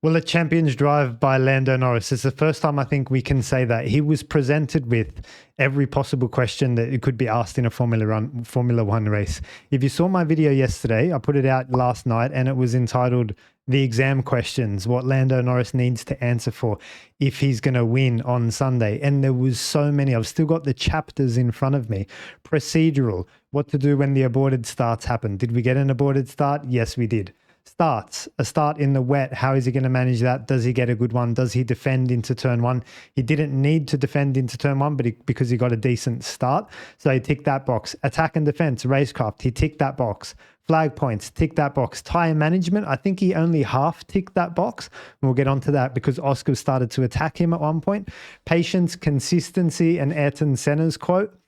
Well, a champion's drive by Lando Norris is the first time I think we can say that. He was presented with every possible question that it could be asked in a Formula One race. If you saw my video yesterday, I put it out last night and it was entitled The Exam Questions, what Lando Norris needs to answer for if he's going to win on Sunday. And there was so many. I've still got the chapters in front of me. Procedural, what to do when the aborted starts happen. Did we get an aborted start? Yes, we did. Starts, a start in the wet. How is he going to manage that? Does he get a good one? Does he defend into turn one? He didn't need to defend into turn one, but because he got a decent start. So he ticked that box. Attack and defense, racecraft, he ticked that box. Flag points, tick that box. Tyre management, I think he only half ticked that box. We'll get onto that because Oscar started to attack him at one point. Patience, consistency, and Ayrton Senna's quote,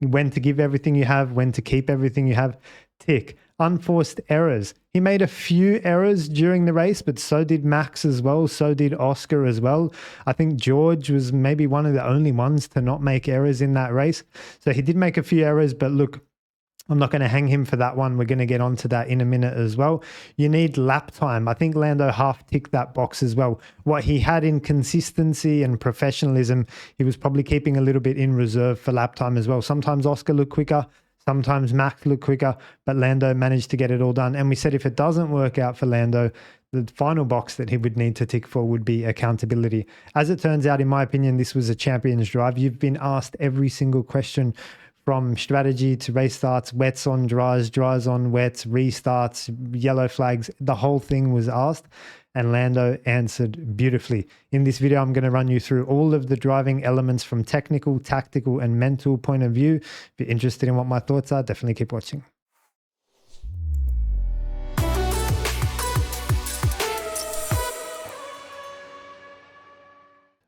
when to give everything you have, when to keep everything you have, tick. Unforced errors. He made a few errors during the race, but so did Max as well. So did Oscar as well. I think George was maybe one of the only ones to not make errors in that race. So he did make a few errors, but look, I'm not going to hang him for that one. We're going to get onto that in a minute as well. You need lap time. I think Lando half ticked that box as well. What he had in consistency and professionalism, he was probably keeping a little bit in reserve for lap time as well. Sometimes Oscar looked quicker. Sometimes Max looked quicker, but Lando managed to get it all done. And we said if it doesn't work out for Lando, the final box that he would need to tick for would be accountability. As it turns out, in my opinion, this was a champion's drive. You've been asked every single question from strategy to race starts, wets on dries, dries on wets, restarts, yellow flags. The whole thing was asked and Lando answered beautifully. In this video, I'm going to run you through all of the driving elements from technical, tactical, and mental point of view. If you're interested in what my thoughts are, definitely keep watching.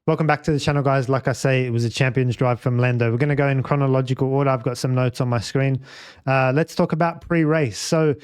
Welcome back to the channel, guys. Like I say, it was a champion's drive from Lando. We're going to go in chronological order. I've got some notes on my screen. Let's talk about pre-race. So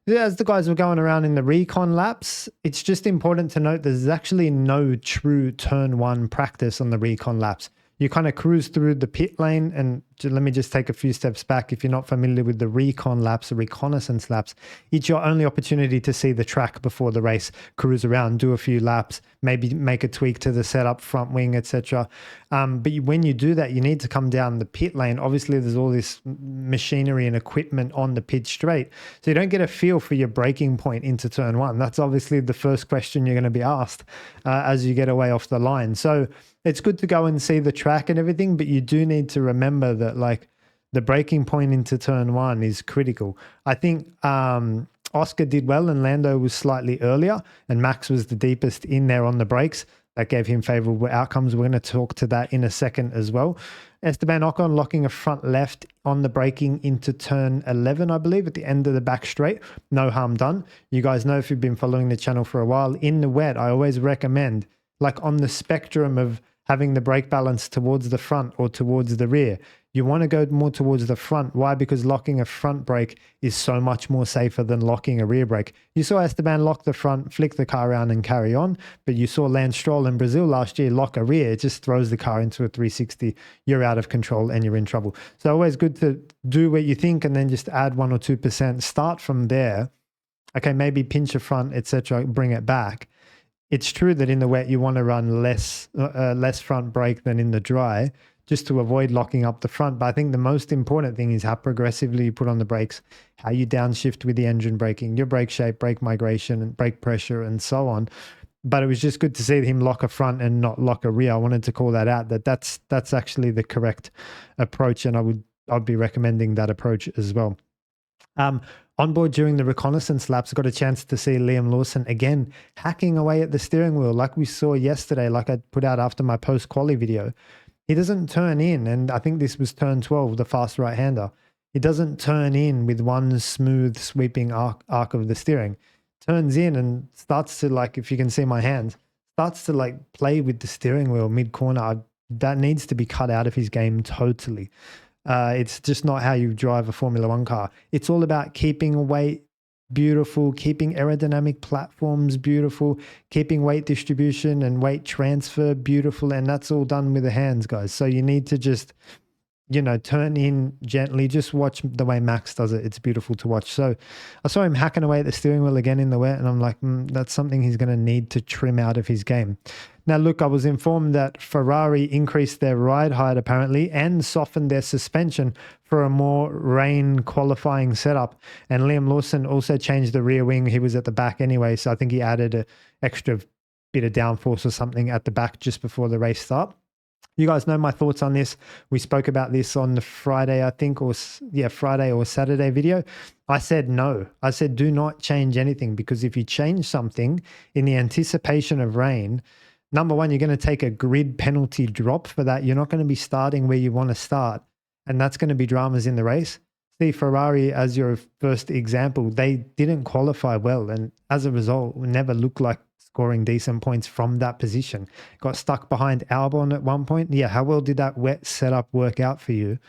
as the guys were going around in the recon laps, it's just important to note there's actually no true turn one practice on the recon laps. You kind of cruise through the pit lane, and let me just take a few steps back. If you're not familiar with the recon laps, the reconnaissance laps, it's your only opportunity to see the track before the race. Cruise around, do a few laps, maybe make a tweak to the setup, front wing, etc. But when you do that, you need to come down the pit lane. Obviously, there's all this machinery and equipment on the pit straight, so you don't get a feel for your braking point into turn one. That's obviously the first question you're going to be asked as you get away off the line. So it's good to go and see the track and everything, but you do need to remember that like the braking point into turn one is critical. I think Oscar did well and Lando was slightly earlier and Max was the deepest in there on the brakes. That gave him favorable outcomes. We're going to talk to that in a second as well. Esteban Ocon locking a front left on the braking into turn 11, I believe, at the end of the back straight. No harm done. You guys know if you've been following the channel for a while, in the wet, I always recommend, like on the spectrum of having the brake balance towards the front or towards the rear, you want to go more towards the front. Why? Because locking a front brake is so much more safer than locking a rear brake. You saw Esteban lock the front, flick the car around and carry on, but you saw Lance Stroll in Brazil last year lock a rear. It just throws the car into a 360. You're out of control and you're in trouble. So always good to do what you think and then just add 1 or 2%. Start from there. Okay, maybe pinch a front, etc. Bring it back. It's true that in the wet you want to run less front brake than in the dry, just to avoid locking up the front. But I think the most important thing is how progressively you put on the brakes, how you downshift with the engine braking, your brake shape, brake migration, and brake pressure, and so on. But it was just good to see him lock a front and not lock a rear. I wanted to call that out. That's actually the correct approach, and I'd be recommending that approach as well. On board during the reconnaissance laps, got a chance to see Liam Lawson again hacking away at the steering wheel like we saw yesterday, like I put out after my post-quali video. He doesn't turn in, and I think this was turn 12, the fast right-hander. He doesn't turn in with one smooth sweeping arc of the steering. Turns in and starts to, like, if you can see my hands, starts to like play with the steering wheel mid-corner. That needs to be cut out of his game totally. It's just not how you drive a Formula One car. It's all about keeping weight beautiful, keeping aerodynamic platforms beautiful, keeping weight distribution and weight transfer beautiful, and that's all done with the hands, guys. So you need to just turn in gently. Just watch the way Max does it. It's beautiful to watch. So I saw him hacking away at the steering wheel again in the wet, and I'm like, that's something he's going to need to trim out of his game. Now, look, I was informed that Ferrari increased their ride height apparently and softened their suspension for a more rain qualifying setup. And Liam Lawson also changed the rear wing. He was at the back anyway, so I think he added an extra bit of downforce or something at the back just before the race start. You guys know my thoughts on this. We spoke about this on the Friday, I think, Friday or Saturday video. I said no. I said do not change anything, because if you change something in the anticipation of rain, number one, you're going to take a grid penalty drop for that. You're not going to be starting where you want to start, and that's going to be dramas in the race. See, Ferrari, as your first example, they didn't qualify well, and as a result, never looked like scoring decent points from that position. Got stuck behind Albon at one point. Yeah, how well did that wet setup work out for you?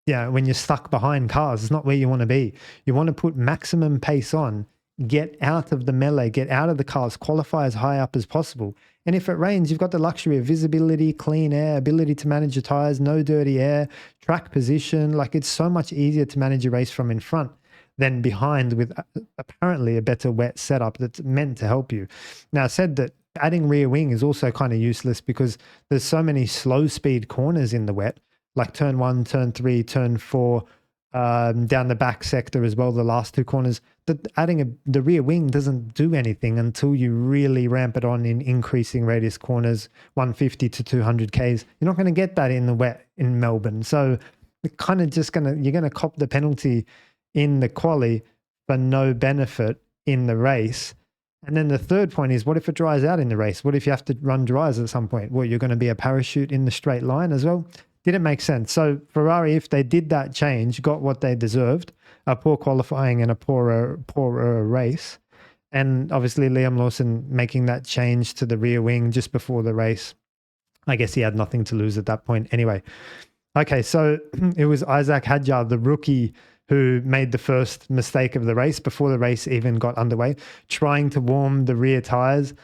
Yeah, when you're stuck behind cars, it's not where you want to be. You want to put maximum pace on, get out of the melee, get out of the cars, qualify as high up as possible. And if it rains, you've got the luxury of visibility, clean air, ability to manage your tires, no dirty air, track position. Like, it's so much easier to manage your race from in front than behind, with apparently a better wet setup that's meant to help you. Now, I said that adding rear wing is also kind of useless because there's so many slow speed corners in the wet, like turn 1, turn 3, turn 4, down the back sector as well, the last 2 corners. That adding the rear wing doesn't do anything until you really ramp it on in increasing radius corners, 150 to 200 Ks. You're not going to get that in the wet in Melbourne. So kind of you're going to cop the penalty in the quali for no benefit in the race. And then the third point is, what if it dries out in the race? What if you have to run dries at some point? Well, you're going to be a parachute in the straight line as well? Didn't make sense. So Ferrari, if they did that change, got what they deserved, a poor qualifying and a poorer race. And obviously Liam Lawson making that change to the rear wing just before the race. I guess he had nothing to lose at that point anyway. Okay, so it was Isaac Hadjar, the rookie, who made the first mistake of the race before the race even got underway, trying to warm the rear tires.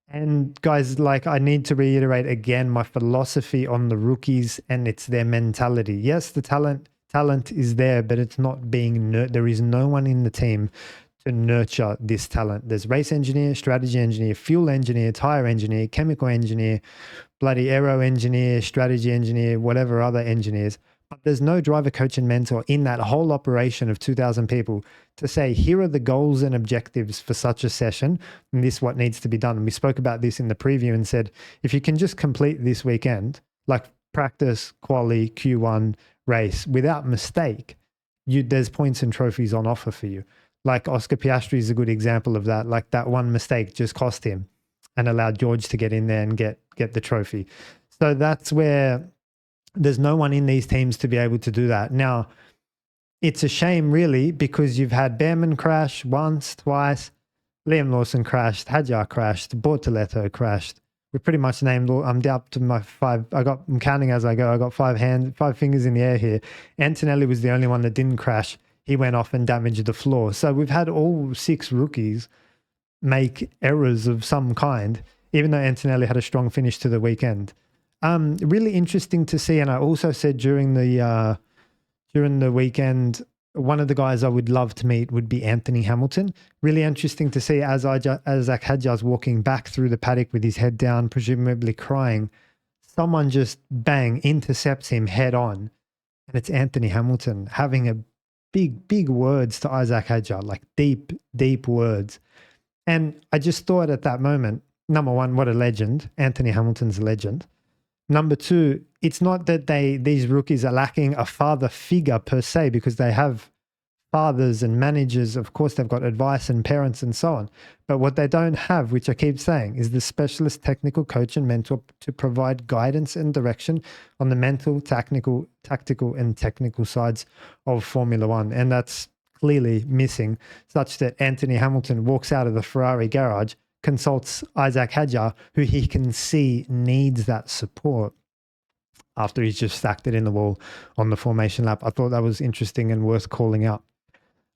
And guys, like, I need to reiterate again my philosophy on the rookies, and it's their mentality. Yes, the talent is there, but it's not being there is no one in the team to nurture this talent. There's race engineer, strategy engineer, fuel engineer, tire engineer, chemical engineer, bloody aero engineer, strategy engineer, whatever other engineers. But there's no driver, coach, and mentor in that whole operation of 2,000 people to say, here are the goals and objectives for such a session, and this is what needs to be done. And we spoke about this in the preview and said, if you can just complete this weekend, like practice, quali, Q1, race, without mistake, there's points and trophies on offer for you. Like Oscar Piastri is a good example of that. Like, that one mistake just cost him and allowed George to get in there and get the trophy. So that's where there's no one in these teams to be able to do that. Now, it's a shame, really, because you've had Behrman crash once, twice, Liam Lawson crashed, Hadjar crashed, Bortoletto crashed. We pretty much named all. I'm down to my 5. I'm counting as I go. I got 5 fingers in the air here. Antonelli was the only one that didn't crash. He went off and damaged the floor. So we've had all 6 rookies make errors of some kind, even though Antonelli had a strong finish to the weekend. Really interesting to see. And I also said during the weekend, one of the guys I would love to meet would be Anthony Hamilton. Really interesting to see as Zach Hadjar's walking back through the paddock with his head down, presumably crying. Someone just bang intercepts him head on, and it's Anthony Hamilton having a big words to Isaac Hadjar, like deep words. And I just thought at that moment, number one, what a legend. Anthony Hamilton's a legend. Number 2, it's not that these rookies are lacking a father figure per se, because they have fathers and managers. Of course, they've got advice and parents and so on. But what they don't have, which I keep saying, is the specialist technical coach and mentor to provide guidance and direction on the mental, tactical, and technical sides of Formula One. And that's clearly missing, such that Anthony Hamilton walks out of the Ferrari garage, consults Isaac Hadjar, who he can see needs that support, after he's just stacked it in the wall on the formation lap. I thought that was interesting and worth calling out.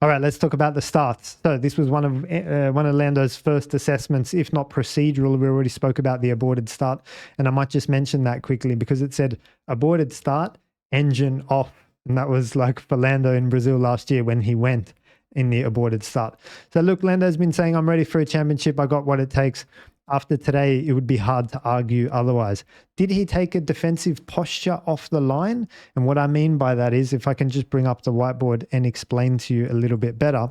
All right, let's talk about the starts. So this was one of Lando's first assessments, if not procedural. We already spoke about the aborted start, and I might just mention that quickly because it said aborted start engine off. And that was like for Lando in Brazil last year when he went in the aborted start. So look, Lando's been saying, I'm ready for a championship. I got what it takes. After today, it would be hard to argue otherwise. Did he take a defensive posture off the line? And what I mean by that is, if I can just bring up the whiteboard and explain to you a little bit better,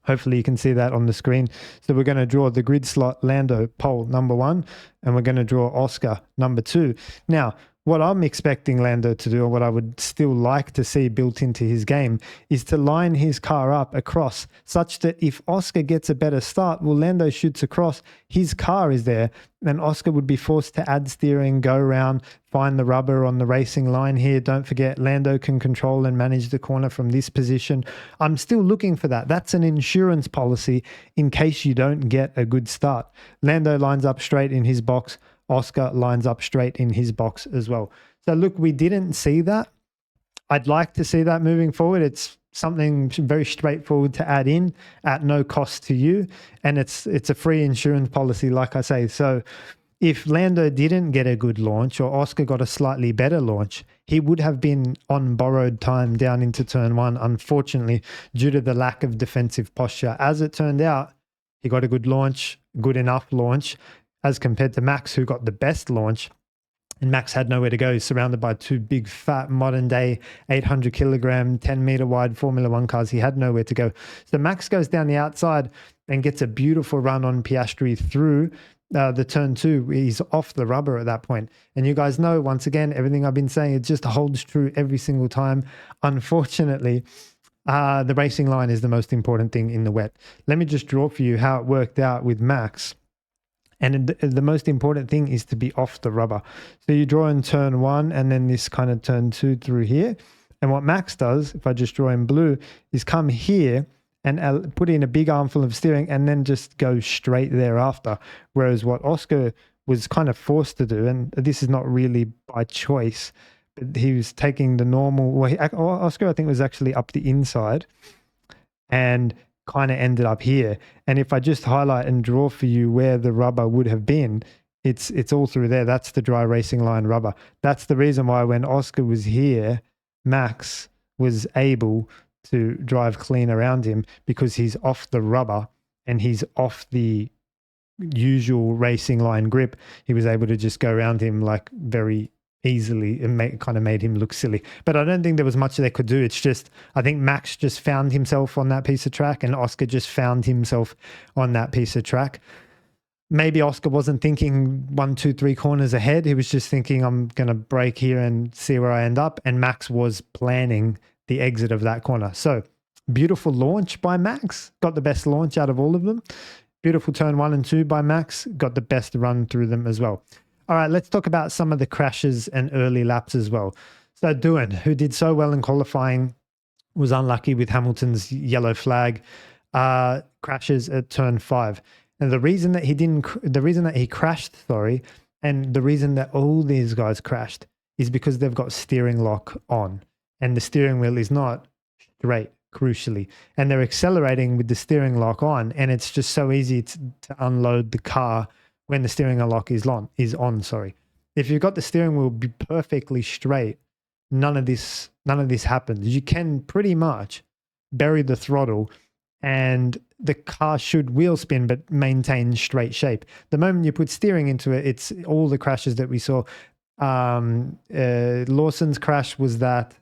hopefully you can see that on the screen. So we're going to draw the grid slot Lando pole number 1, and we're going to draw Oscar number 2. Now, what I'm expecting Lando to do, or what I would still like to see built into his game, is to line his car up across such that if Oscar gets a better start, well, Lando shoots across, his car is there, and Oscar would be forced to add steering, go around, find the rubber on the racing line here. Don't forget, Lando can control and manage the corner from this position. I'm still looking for that. That's an insurance policy in case you don't get a good start. Lando lines up straight in his box. Oscar lines up straight in his box as well. So look, we didn't see that. I'd like to see that moving forward. It's something very straightforward to add in at no cost to you. And it's a free insurance policy, like I say. So if Lando didn't get a good launch or Oscar got a slightly better launch, he would have been on borrowed time down into turn 1, unfortunately, due to the lack of defensive posture. As it turned out, he got a good launch, good enough launch, as compared to Max, who got the best launch. And Max had nowhere to go. He's surrounded by 2 big, fat, modern-day 800-kilogram, 10-meter wide Formula 1 cars. He had nowhere to go. So Max goes down the outside and gets a beautiful run on Piastri through the turn 2. He's off the rubber at that point. And you guys know, once again, everything I've been saying, it just holds true every single time. Unfortunately, the racing line is the most important thing in the wet. Let me just draw for you how it worked out with Max. And the most important thing is to be off the rubber. So you draw in turn 1 and then this kind of turn 2 through here. And what Max does, if I just draw in blue, is come here and put in a big armful of steering and then just go straight thereafter. Whereas what Oscar was kind of forced to do, and this is not really by choice, but he was taking the normal, Oscar I think was actually up the inside and kind of ended up here. And if I just highlight and draw for you where the rubber would have been, it's all through there. That's the dry racing line rubber. That's the reason why when Oscar was here, Max was able to drive clean around him, because he's off the rubber and he's off the usual racing line grip. He was able to just go around him like very easily and kind of made him look silly. But I don't think there was much they could do. It's just, I think Max just found himself on that piece of track and Oscar just found himself on that piece of track. Maybe Oscar wasn't thinking 1, 2, 3 corners ahead. He was just thinking, I'm going to brake here and see where I end up. And Max was planning the exit of that corner. So beautiful launch by Max. Got the best launch out of all of them. Beautiful turn 1 and 2 by Max. Got the best run through them as well. All right, let's talk about some of the crashes and early laps as well. So Doohan, who did so well in qualifying, was unlucky with Hamilton's yellow flag, crashes at turn 5. And the reason that he crashed, and the reason that all these guys crashed is because they've got steering lock on and the steering wheel is not straight, crucially. And they're accelerating with the steering lock on, and it's just so easy to unload the car when the steering lock is on. If you've got the steering wheel be perfectly straight, none of this happens. You can pretty much bury the throttle and the car should wheel spin but maintain straight shape. The moment you put steering into it, it's all the crashes that we saw. Lawson's crash was that,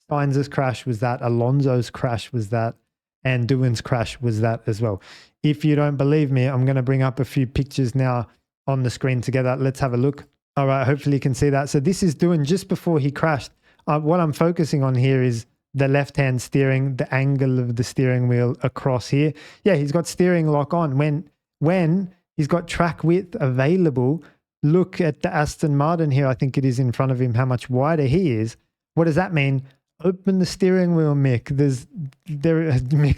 Sainz's crash was that, Alonso's crash was that, and Doohan's crash was that as well. If you don't believe me, I'm going to bring up a few pictures now on the screen together. Let's have a look. All right, hopefully you can see that. So this is Doohan just before he crashed. What I'm focusing on here is the left-hand steering, the angle of the steering wheel across here. Yeah, he's got steering lock on. When he's got track width available, look at the Aston Martin here. I think it is in front of him, how much wider he is. What does that mean? Open the steering wheel, Mick. Mick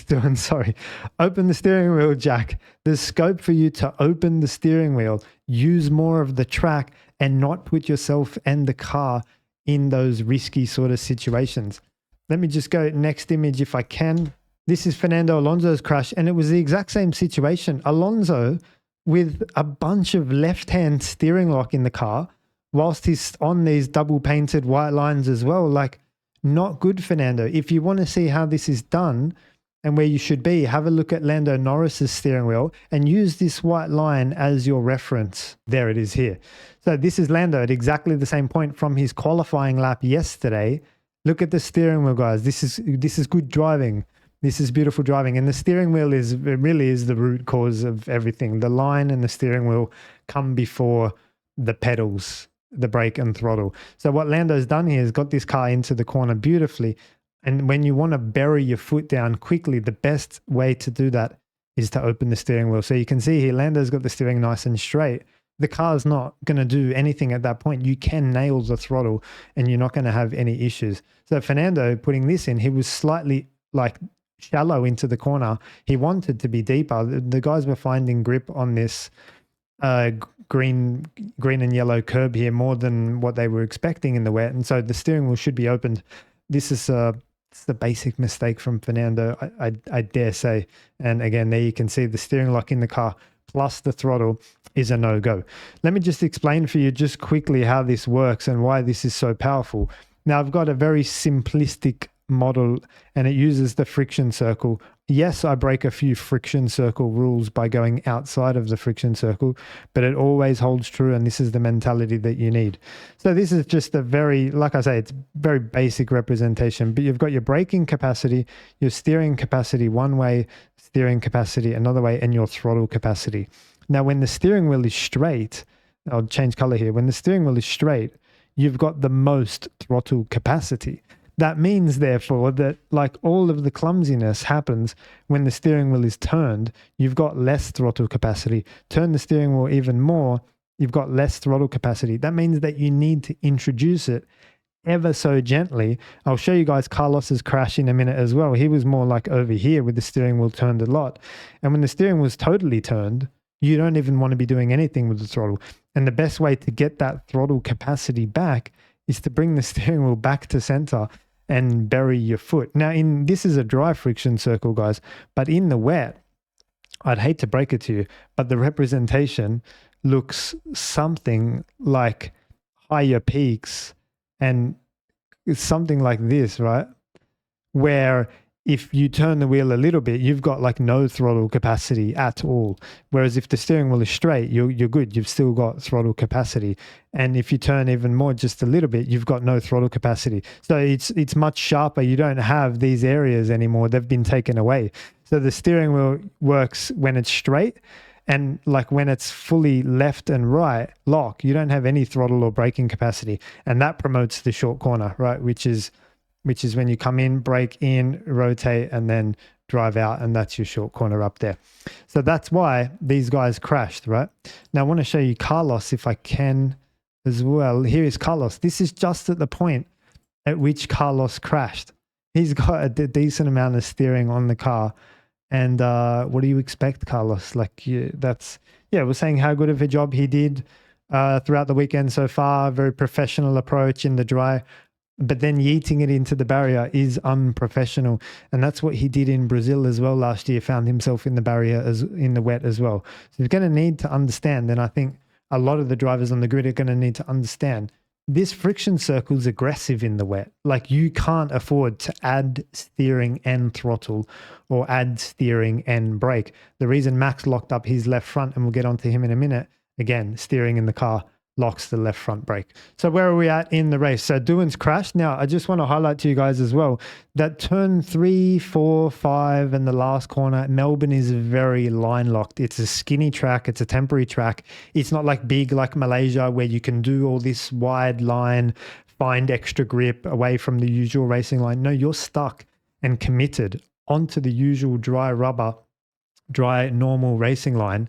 Doohan, sorry. Open the steering wheel, Jack. There's scope for you to open the steering wheel, use more of the track, and not put yourself and the car in those risky sort of situations. Let me just go next image if I can. This is Fernando Alonso's crash, and it was the exact same situation. Alonso, with a bunch of left-hand steering lock in the car, whilst he's on these double painted white lines as well. Like, not good, Fernando. If you want to see how this is done and where you should be, have a look at Lando Norris's steering wheel and use this white line as your reference. There it is here. So this is Lando at exactly the same point from his qualifying lap yesterday. Look at the steering wheel, guys. This is good driving. This is beautiful driving. And the steering wheel really is the root cause of everything. The line and the steering wheel come before the pedals, the brake and throttle. So what Lando's done here is got this car into the corner beautifully. And when you want to bury your foot down quickly, the best way to do that is to open the steering wheel. So you can see here, Lando's got the steering nice and straight. The car's not going to do anything at that point. You can nail the throttle and you're not going to have any issues. So Fernando putting this in, he was slightly like shallow into the corner. He wanted to be deeper. The guys were finding grip on this green and yellow curb here more than what they were expecting in the wet. And so the steering wheel should be opened. This is the basic mistake from Fernando, I dare say. And again, there you can see the steering lock in the car plus the throttle is a no-go. Let me just explain for you just quickly how this works and why this is so powerful. Now, I've got a very simplistic model and it uses the friction circle. Yes, I break a few friction circle rules by going outside of the friction circle, but it always holds true, and this is the mentality that you need. So this is just a very, like I say, it's very basic representation, but you've got your braking capacity, your steering capacity one way, steering capacity another way, and your throttle capacity. Now, when the steering wheel is straight, I'll change color here. When the steering wheel is straight, you've got the most throttle capacity. That means, therefore, that like all of the clumsiness happens when the steering wheel is turned, you've got less throttle capacity. Turn the steering wheel even more, you've got less throttle capacity. That means that you need to introduce it ever so gently. I'll show you guys Carlos's crash in a minute as well. He was more like over here with the steering wheel turned a lot. And when the steering was totally turned, you don't even want to be doing anything with the throttle. And the best way to get that throttle capacity back is to bring the steering wheel back to center and bury your foot. Now, this is a dry friction circle, guys, but in the wet, I'd hate to break it to you, but the representation looks something like higher peaks and something like this, right? Where if you turn the wheel a little bit, you've got like no throttle capacity at all. Whereas if the steering wheel is straight, you're good. You've still got throttle capacity. And if you turn even more, just a little bit, you've got no throttle capacity. So it's much sharper. You don't have these areas anymore. They've been taken away. So the steering wheel works when it's straight, and like when it's fully left and right lock, you don't have any throttle or braking capacity. And that promotes the short corner, right? Which is when you come in, brake in, rotate, and then drive out, and that's your short corner up there. So that's why these guys crashed, right? Now I want to show you Carlos if I can as well. Here is Carlos. This is just at the point at which Carlos crashed. He's got a decent amount of steering on the car. And what do you expect, Carlos? Like, we're saying how good of a job he did throughout the weekend so far. Very professional approach in the dry. But then yeeting it into the barrier is unprofessional. And that's what he did in Brazil as well last year, found himself in the barrier in the wet as well. So he's going to need to understand, and I think a lot of the drivers on the grid are going to need to understand, this friction circle is aggressive in the wet. Like, you can't afford to add steering and throttle or add steering and brake. The reason Max locked up his left front, and we'll get onto him in a minute, again, steering in the car locks the left front brake. So where are we at in the race? So Doohan's crashed. Now, I just want to highlight to you guys as well that turn 3, 4, 5 and the last corner, Melbourne is very line locked. It's a skinny track. It's a temporary track. It's not like big like Malaysia where you can do all this wide line, find extra grip away from the usual racing line. No, you're stuck and committed onto the usual dry rubber, dry normal racing line,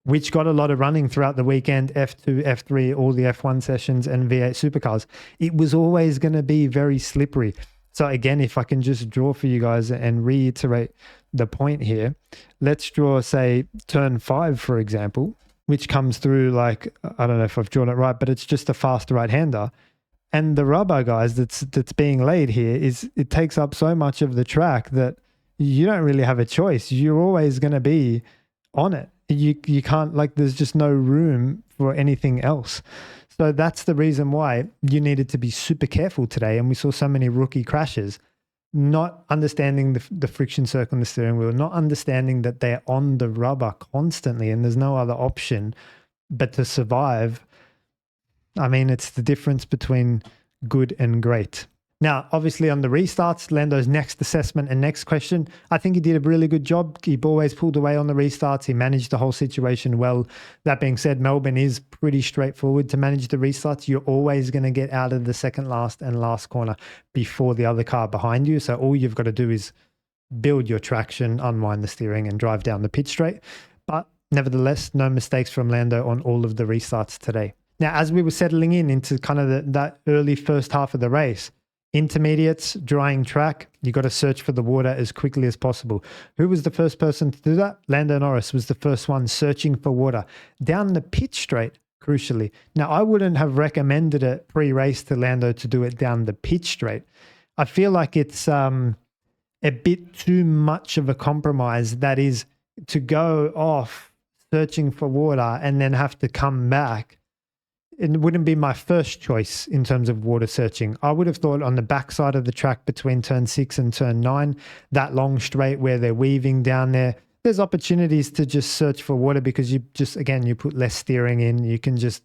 which got a lot of running throughout the weekend, F2, F3, all the F1 sessions and V8 supercars. It was always going to be very slippery. So again, if I can just draw for you guys and reiterate the point here, let's draw, say, turn 5, for example, which comes through like, I don't know if I've drawn it right, but it's just a fast right-hander. And the rubber, guys, that's being laid here it takes up so much of the track that you don't really have a choice. You're always going to be on it. You can't, like, there's just no room for anything else. So that's the reason why you needed to be super careful today. And we saw so many rookie crashes, not understanding the friction circle on the steering wheel, not understanding that they're on the rubber constantly and there's no other option but to survive. I mean, it's the difference between good and great. Now, obviously on the restarts, Lando's next assessment and next question, I think he did a really good job. He always pulled away on the restarts. He managed the whole situation well. That being said, Melbourne is pretty straightforward to manage the restarts. You're always going to get out of the second last and last corner before the other car behind you. So all you've got to do is build your traction, unwind the steering and drive down the pit straight. But nevertheless, no mistakes from Lando on all of the restarts today. Now, as we were settling into kind of that early first half of the race, intermediates, drying track, you got to search for the water as quickly as possible. Who was the first person to do that? Lando Norris was the first one searching for water down the pit straight, crucially. Now, I wouldn't have recommended it pre-race to Lando to do it down the pit straight. I feel like it's a bit too much of a compromise, that is, to go off searching for water and then have to come back. It wouldn't be my first choice in terms of water searching. I would have thought on the backside of the track between turn 6 and turn 9, that long straight where they're weaving down there, there's opportunities to just search for water because you just, again, you put less steering in. You can just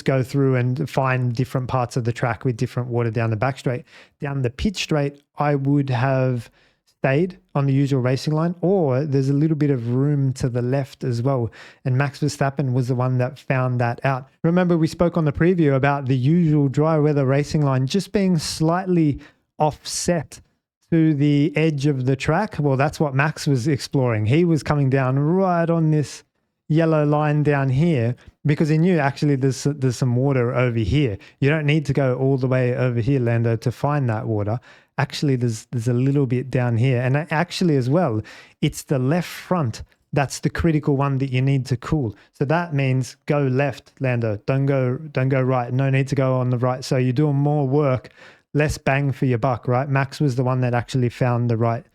go through and find different parts of the track with different water down the back straight. Down the pit straight, I would have stayed on the usual racing line, or there's a little bit of room to the left as well. And Max Verstappen was the one that found that out. Remember, we spoke on the preview about the usual dry weather racing line just being slightly offset to the edge of the track. Well, that's what Max was exploring. He was coming down right on this yellow line down here because he knew actually there's some water over here. You don't need to go all the way over here, Lando, to find that water. Actually, there's a little bit down here. And actually as well, it's the left front that's the critical one that you need to cool. So that means go left, Lando. Don't go right. No need to go on the right. So you're doing more work, less bang for your buck, right? Max was the one that actually found the right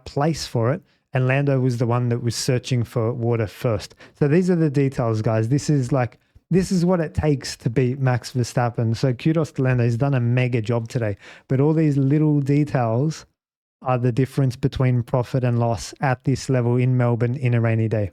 place for it. And Lando was the one that was searching for water first. So these are the details, guys. This is what it takes to beat Max Verstappen. So kudos to Lando. He's done a mega job today. But all these little details are the difference between profit and loss at this level in Melbourne in a rainy day.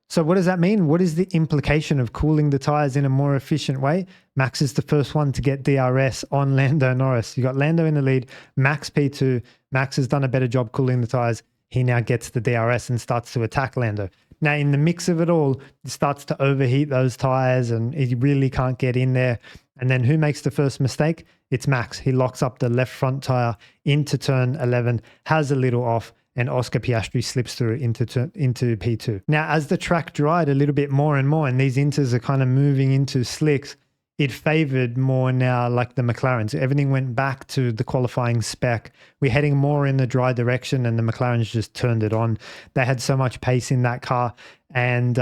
So what does that mean? What is the implication of cooling the tyres in a more efficient way? Max is the first one to get DRS on Lando Norris. You got Lando in the lead, Max P2. Max has done a better job cooling the tyres. He now gets the DRS and starts to attack Lando. Now, in the mix of it all, it starts to overheat those tyres and he really can't get in there. And then who makes the first mistake? It's Max. He locks up the left front tyre into turn 11, has a little off, and Oscar Piastri slips through into P2. Now, as the track dried a little bit more and more, and these inters are kind of moving into slicks, it favored more now like the McLaren. So everything went back to the qualifying spec. We're heading more in the dry direction and the McLarens just turned it on. They had so much pace in that car. And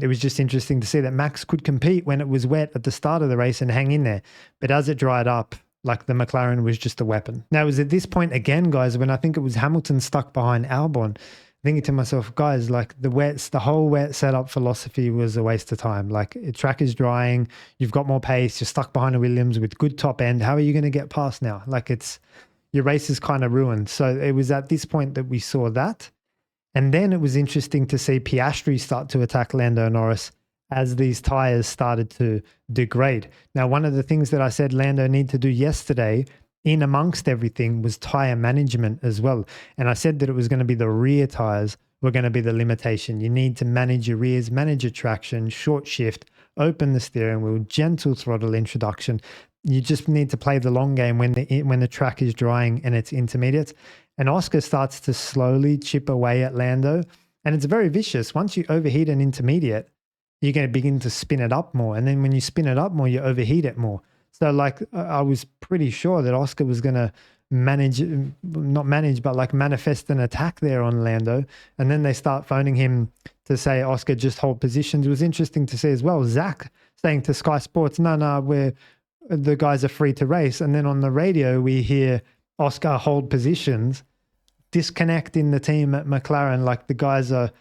it was just interesting to see that Max could compete when it was wet at the start of the race and hang in there. But as it dried up, like the McLaren was just a weapon. Now, it was at this point again, guys, when I think it was Hamilton stuck behind Albon, thinking to myself, guys, like the whole wet setup philosophy was a waste of time. Like track is drying, you've got more pace, you're stuck behind a Williams with good top end. How are you going to get past now? Like your race is kind of ruined. So it was at this point that we saw that. And then it was interesting to see Piastri start to attack Lando Norris as these tyres started to degrade. Now, one of the things that I said Lando needed to do yesterday in amongst everything was tyre management as well. And I said that it was going to be the rear tyres were going to be the limitation. You need to manage your rears, manage your traction, short shift, open the steering wheel, gentle throttle introduction. You just need to play the long game when the track is drying and it's intermediate. And Oscar starts to slowly chip away at Lando. And it's very vicious. Once you overheat an intermediate, you're going to begin to spin it up more. And then when you spin it up more, you overheat it more. So like I was pretty sure that Oscar was going to manifest an attack there on Lando. And then they start phoning him to say, Oscar, just hold positions. It was interesting to see as well, Zach saying to Sky Sports, no, the guys are free to race. And then on the radio, we hear Oscar hold positions, disconnect in the team at McLaren. Like the guys are,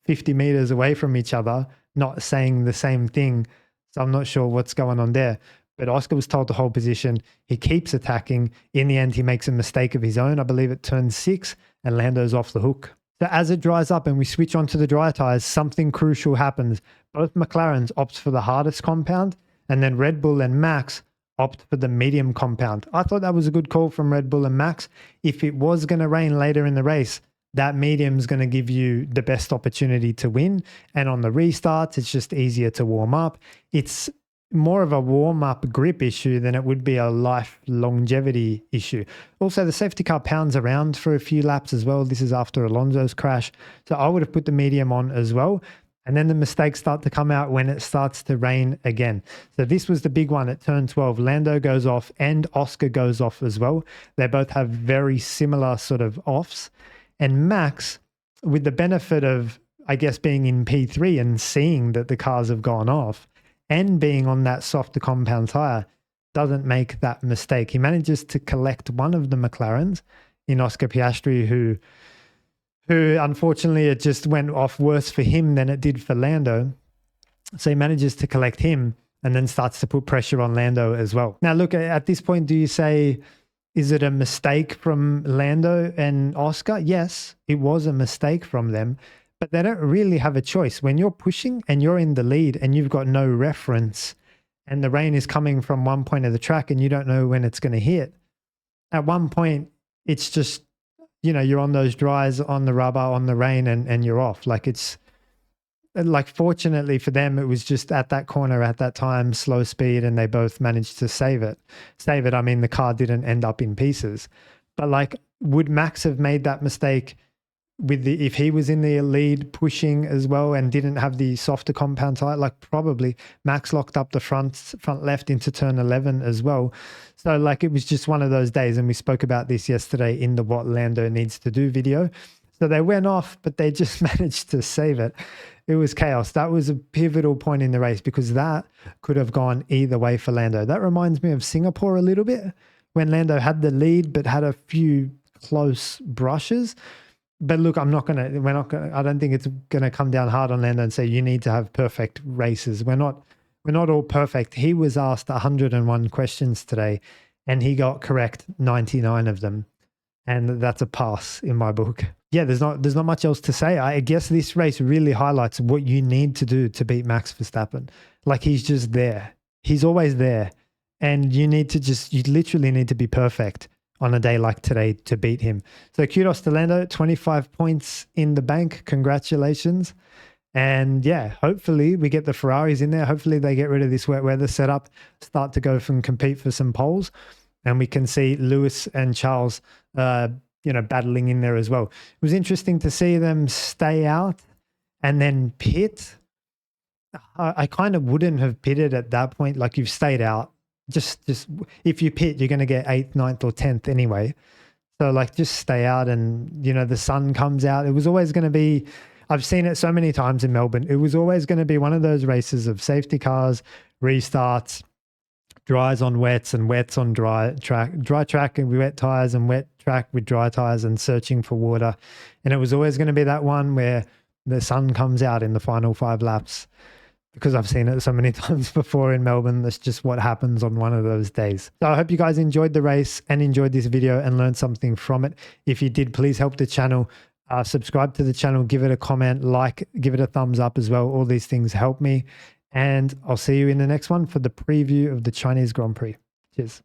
50 meters away from each other, not saying the same thing. So I'm not sure what's going on there. But Oscar was told to hold position. He keeps attacking. In the end, he makes a mistake of his own. I believe it turns 6 and Lando's off the hook. So as it dries up and we switch onto the dry tires, something crucial happens. Both McLarens opt for the hardest compound, and then Red Bull and Max opt for the medium compound. I thought that was a good call from Red Bull and Max. If it was going to rain later in the race, that medium is going to give you the best opportunity to win. And on the restarts, it's just easier to warm up. It's more of a warm-up grip issue than it would be a life longevity issue. Also, the safety car pounds around for a few laps as well. This is after Alonso's crash. So I would have put the medium on as well. And then the mistakes start to come out when it starts to rain again. So this was the big one at turn 12. Lando goes off and Oscar goes off as well. They both have very similar sort of offs. And Max, with the benefit of, I guess, being in P3 and seeing that the cars have gone off and being on that softer compound tire, doesn't make that mistake. He manages to collect one of the McLarens in Oscar Piastri, who unfortunately it just went off worse for him than it did for Lando. So he manages to collect him and then starts to put pressure on Lando as well. Now, look, at this point, do you say, is it a mistake from Lando and Oscar? Yes, it was a mistake from them, but they don't really have a choice. When you're pushing and you're in the lead and you've got no reference and the rain is coming from one point of the track and you don't know when it's going to hit, at one point, it's just, you know, you're on those dries, on the rubber, on the rain, and you're off. Like, it's like, fortunately for them, it was just at that corner at that time, slow speed, and they both managed to save it. I mean, the car didn't end up in pieces. But like, would Max have made that mistake with if he was in the lead pushing as well and didn't have the softer compound tire? Like, probably. Max locked up the front left into turn 11 as well. So like, it was just one of those days, and we spoke about this yesterday in the What Lando Needs to Do video. So they went off, but they just managed to save it. It was chaos. That was a pivotal point in the race because that could have gone either way for Lando. That reminds me of Singapore a little bit, when Lando had the lead but had a few close brushes. But look, I don't think it's going to come down hard on Lando and say you need to have perfect races. We're not all perfect. He was asked 101 questions today and he got correct 99 of them. And that's a pass in my book. Yeah, there's not much else to say. I guess this race really highlights what you need to do to beat Max Verstappen. Like, he's just there. He's always there. And you literally need to be perfect on a day like today to beat him. So kudos to Lando, 25 points in the bank. Congratulations. And yeah, hopefully we get the Ferraris in there. Hopefully they get rid of this wet weather setup, start to go and compete for some poles. And we can see Lewis and Charles, battling in there as well. It was interesting to see them stay out and then pit. I kind of wouldn't have pitted at that point. Like, you've stayed out. Just if you pit, you're going to get 8th, 9th or 10th anyway. So like, just stay out and, the sun comes out. It was always going to be, I've seen it so many times in Melbourne. It was always going to be one of those races of safety cars, restarts, dries on wets and wets on dry track and wet tires and wet track with dry tires and searching for water. And it was always going to be that one where the sun comes out in the final 5 laps, because I've seen it so many times before in Melbourne. That's just what happens on one of those days. So I hope you guys enjoyed the race and enjoyed this video and learned something from it. If you did, please help the channel. Subscribe to the channel, give it a comment, like, give it a thumbs up as well. All these things help me. And I'll see you in the next one for the preview of the Chinese Grand Prix. Cheers.